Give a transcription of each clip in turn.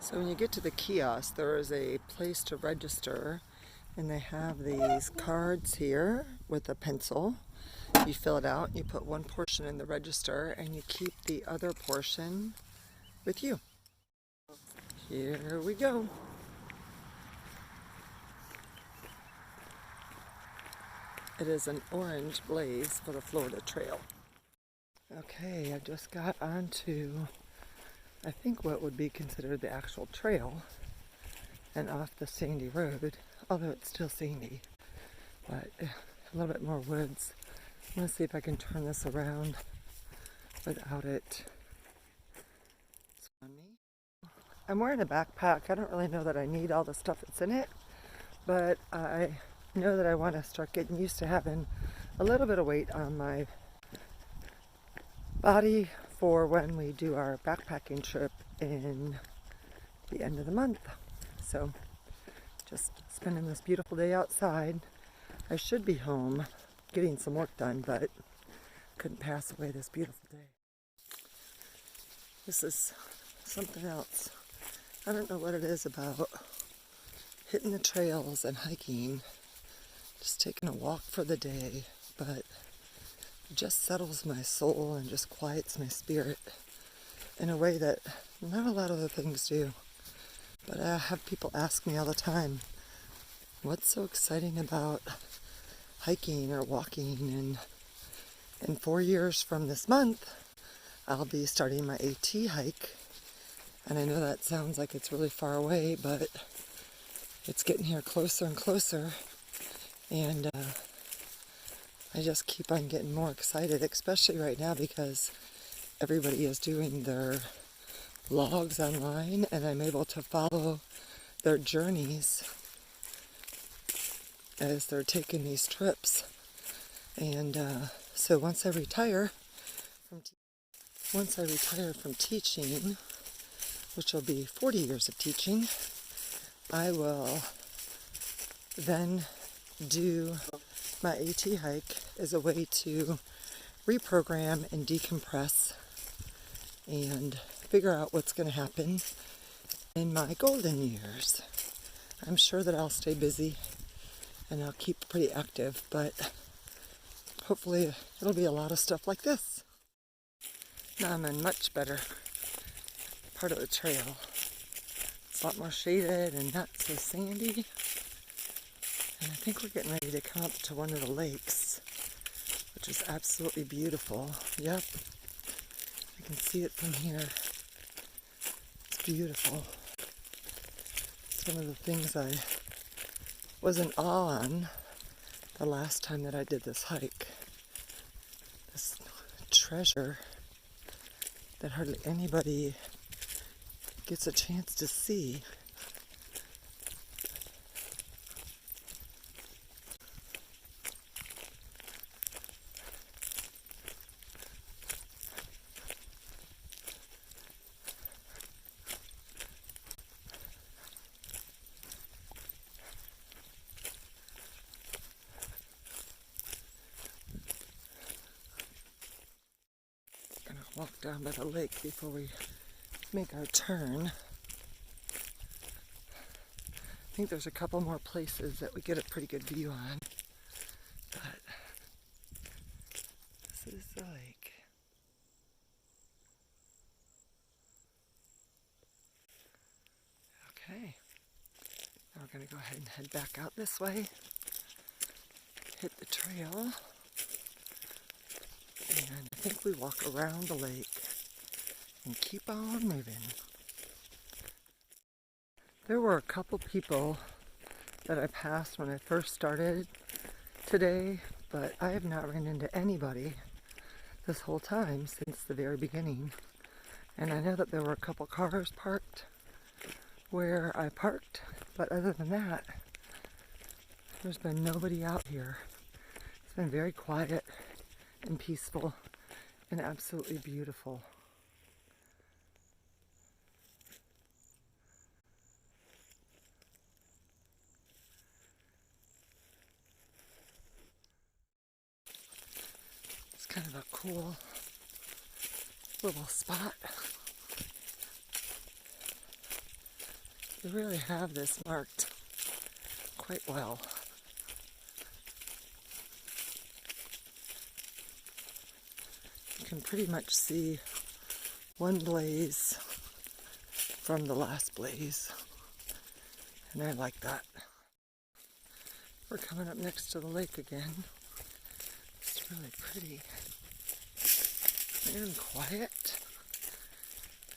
So when you get to the kiosk, there is a place to register, and they have these cards here with a pencil. You fill it out, you put one portion in the register, and you keep the other portion with you. Here we go. It is an orange blaze for the Florida Trail. Okay, I just got onto, I think, what would be considered the actual trail, and off the sandy road, although it's still sandy, but a little bit more woods. I'm going to see if I can turn this around without it on me. I'm wearing a backpack. I don't really know that I need all the stuff that's in it, but I know that I want to start getting used to having a little bit of weight on my body for when we do our backpacking trip in the end of the month. So just spending this beautiful day outside. I should be home getting some work done, but couldn't pass away this beautiful day. This is something else. I don't know what it is about hitting the trails and hiking, just taking a walk for the day, but it just settles my soul and just quiets my spirit in a way that not a lot of other things do. But I have people ask me all the time, what's so exciting about hiking or walking? And in 4 years from this month, I'll be starting my AT hike. And I know that sounds like it's really far away, but it's getting here closer and closer. And I just keep on getting more excited, especially right now because everybody is doing their logs online, and I'm able to follow their journeys as they're taking these trips. And so once I retire from teaching, which will be 40 years of teaching, I will then do my AT hike as a way to reprogram and decompress and figure out what's going to happen in my golden years. I'm sure that I'll stay busy and I'll keep pretty active, but hopefully it'll be a lot of stuff like this. Now I'm in much better part of the trail. It's a lot more shaded and not so sandy. And I think we're getting ready to come up to one of the lakes, which is absolutely beautiful. Yep, I can see it from here. It's beautiful. It's one of the things I was in awe on the last time that I did this hike. This treasure that hardly anybody gets a chance to see. Walk down by the lake before we make our turn. I think there's a couple more places that we get a pretty good view on, but this is the lake. Okay, now we're going to go ahead and head back out this way, hit the trail. And I think we walk around the lake and keep on moving. There were a couple people that I passed when I first started today, but I have not run into anybody this whole time since the very beginning. And I know that there were a couple cars parked where I parked, but other than that, there's been nobody out here. It's been very quiet and peaceful and absolutely beautiful. It's kind of a cool little spot. They really have this marked quite well. You can pretty much see one blaze from the last blaze, and I like that. We're coming up next to the lake again. It's really pretty and quiet.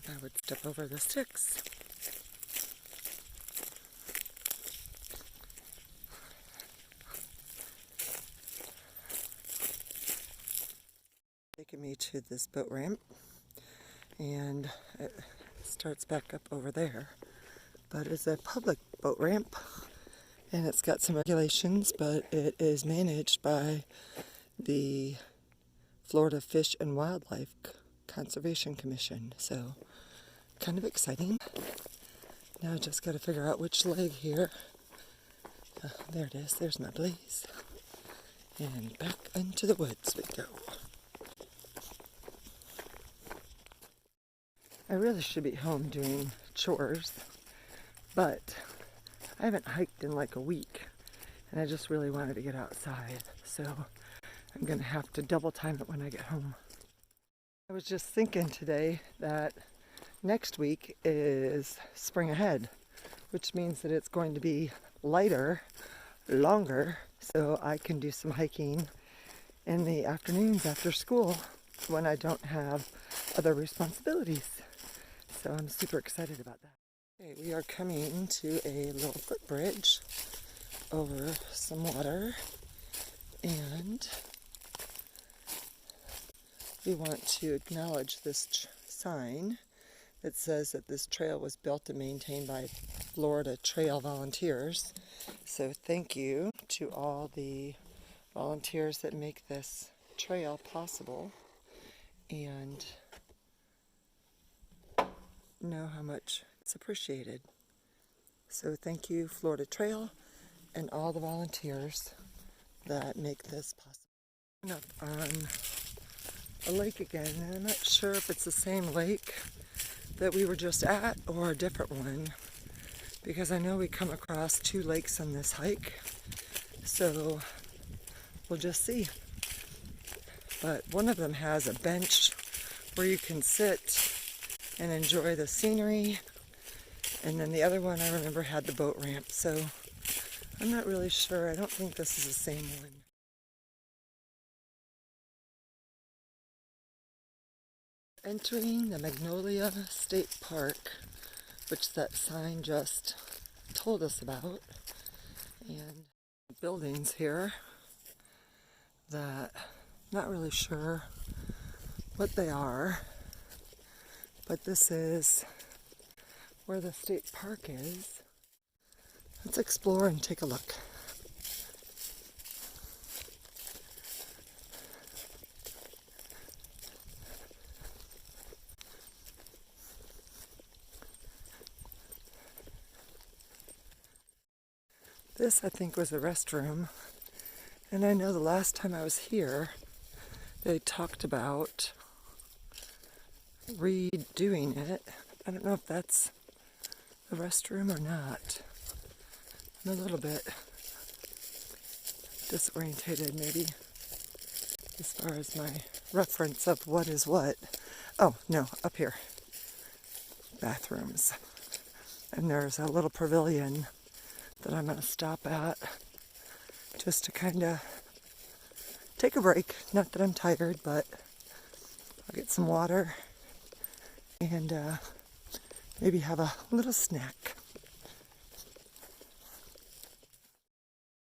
And I would step over the sticks. Taking me to this boat ramp, and it starts back up over there. But it's a public boat ramp, and it's got some regulations, but it is managed by the Florida Fish and Wildlife Conservation Commission. So, kind of exciting. Now I just got to figure out which leg here. There it is. There's my blaze. And back into the woods we go. I really should be home doing chores, but I haven't hiked in like a week, and I just really wanted to get outside, so I'm going to have to double time it when I get home. I was just thinking today that next week is spring ahead, which means that it's going to be lighter, longer, so I can do some hiking in the afternoons after school when I don't have other responsibilities. So I'm super excited about that. Okay, we are coming to a little footbridge over some water, and we want to acknowledge this sign that says that this trail was built and maintained by Florida Trail volunteers. So thank you to all the volunteers that make this trail possible, and know how much it's appreciated. So thank you, Florida Trail, and all the volunteers that make this possible. Up on a lake again, and I'm not sure if it's the same lake that we were just at or a different one, because I know we come across two lakes on this hike, so we'll just see. But one of them has a bench where you can sit and enjoy the scenery, and then the other one I remember had the boat ramp, so I'm not really sure. I don't think this is the same one. Entering the Magnolia State Park, which that sign just told us about, and buildings here that I'm not really sure what they are. But this is where the state park is. Let's explore and take a look. This, I think, was a restroom. And I know the last time I was here, they talked about redoing it. I don't know if that's the restroom or not. I'm a little bit disorientated maybe as far as my reference of what is what. Oh, no, up here. Bathrooms. And there's a little pavilion that I'm going to stop at just to kind of take a break. Not that I'm tired, but I'll get some water and maybe have a little snack.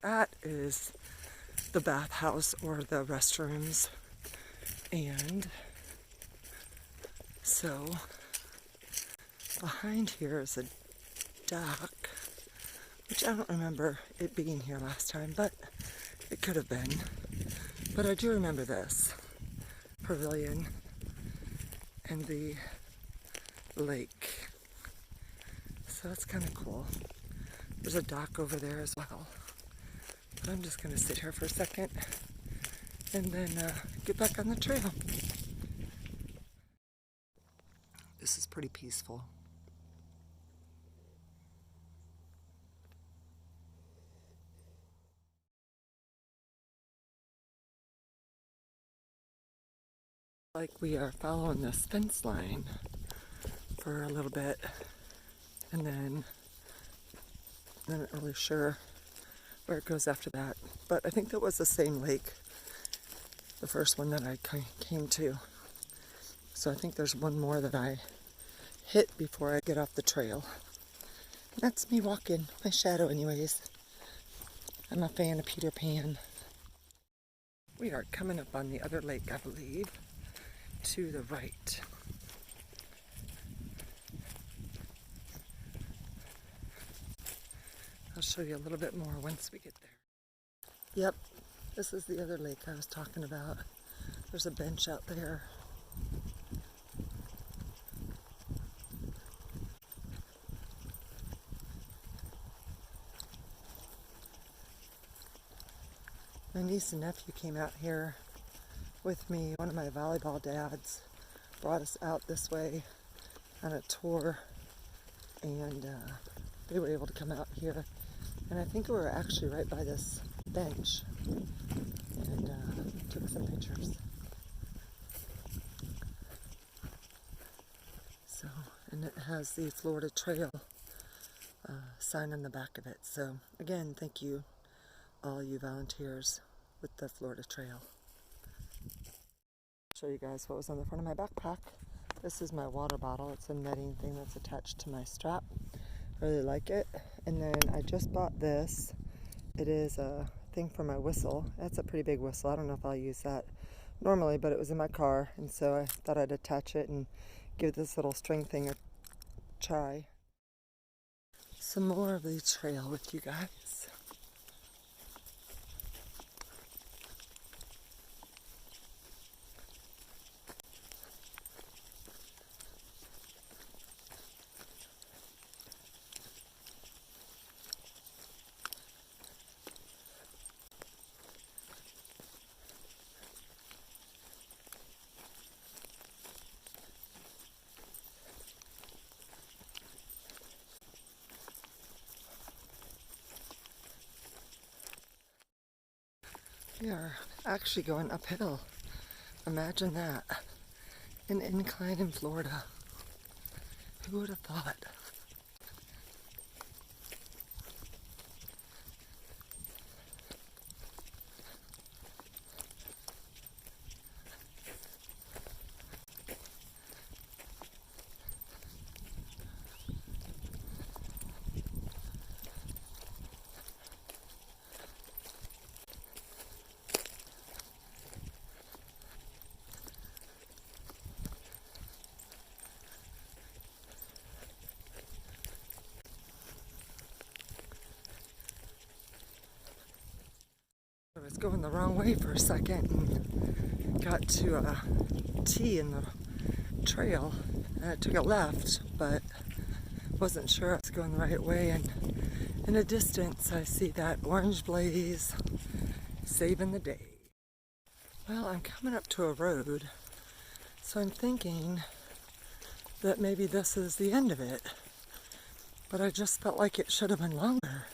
That is the bathhouse or the restrooms, and so behind here is a dock, which I don't remember it being here last time, but it could have been. But I do remember this pavilion and the lake. So that's kind of cool. There's a dock over there as well. But I'm just going to sit here for a second and then get back on the trail. This is pretty peaceful. Like we are following this fence line for a little bit, and then I'm not really sure where it goes after that. But I think that was the same lake, the first one that I came to. So I think there's one more that I hit before I get off the trail. That's me walking my shadow anyways. I'm a fan of Peter Pan. We are coming up on the other lake, I believe, to the right. I'll show you a little bit more once we get there. Yep, this is the other lake I was talking about. There's a bench out there. My niece and nephew came out here with me. One of my volleyball dads brought us out this way on a tour, and they were able to come out here. And I think we were actually right by this bench, and took some pictures. So, and it has the Florida Trail sign on the back of it. So again, thank you all you volunteers with the Florida Trail. I'll show you guys what was on the front of my backpack. This is my water bottle. It's a netting thing that's attached to my strap. I really like it. And then I just bought this. It is a thing for my whistle. That's a pretty big whistle. I don't know if I'll use that normally, but it was in my car, and so I thought I'd attach it and give this little string thing a try. Some more of the trail with you guys. We are actually going uphill. Imagine that. An incline in Florida. Who would have thought? I was going the wrong way for a second and got to a T in the trail, and I took a left, but wasn't sure I was going the right way. And in the distance I see that orange blaze saving the day. Well, I'm coming up to a road, so I'm thinking that maybe this is the end of it, but I just felt like it should have been longer.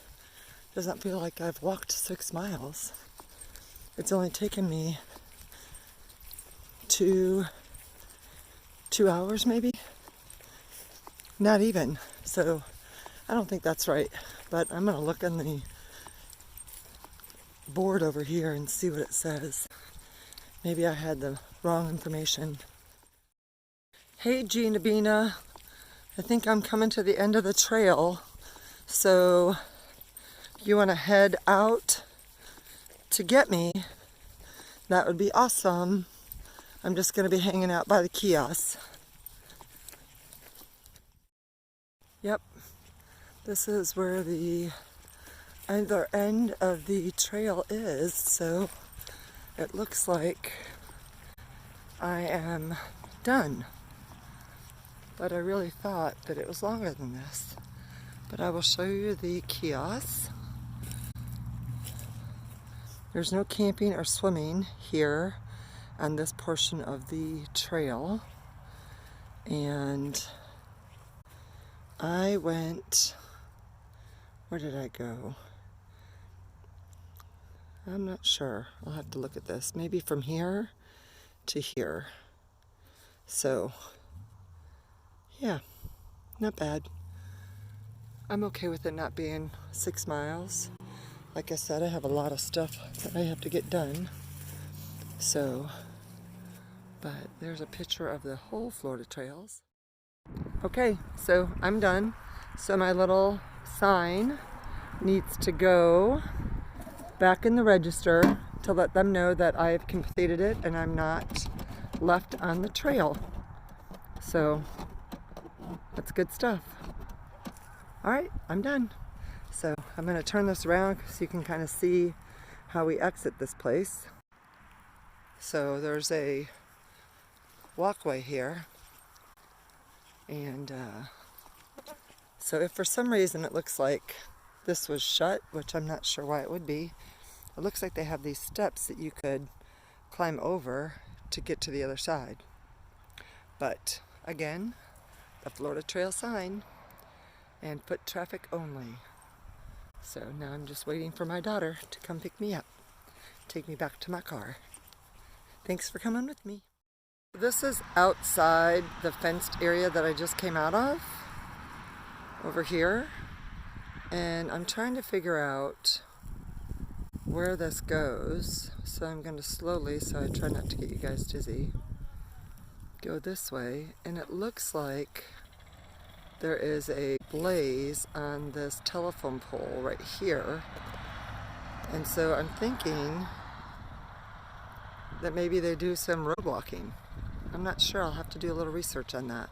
Doesn't feel like I've walked 6 miles. It's only taken me two hours maybe? Not even. So I don't think that's right, but I'm gonna look on the board over here and see what it says. Maybe I had the wrong information. Hey Gina Bina, I think I'm coming to the end of the trail, so you want to head out to get me? That would be awesome. I'm just going to be hanging out by the kiosk. Yep, this is where the other end of the trail is, so it looks like I am done. But I really thought that it was longer than this. But I will show you the kiosk. There's no camping or swimming here on this portion of the trail. And I went, where did I go? I'm not sure. I'll have to look at this. Maybe from here to here. So, yeah, not bad. I'm okay with it not being 6 miles. Like I said, I have a lot of stuff that I have to get done. So, but there's a picture of the whole Florida trails. Okay, so I'm done. So my little sign needs to go back in the register to let them know that I've completed it and I'm not left on the trail. So that's good stuff. All right, I'm done. So I'm going to turn this around so you can kind of see how we exit this place. So there's a walkway here, and so if for some reason it looks like this was shut, which I'm not sure why it would be, it looks like they have these steps that you could climb over to get to the other side. But again, the Florida Trail sign and foot traffic only. So now I'm just waiting for my daughter to come pick me up, take me back to my car. Thanks for coming with me. This is outside the fenced area that I just came out of, over here, and I'm trying to figure out where this goes. So I'm going to slowly, so I try not to get you guys dizzy, go this way, and it looks like there is a blaze on this telephone pole right here. And so I'm thinking that maybe they do some road walking. I'm not sure. I'll have to do a little research on that.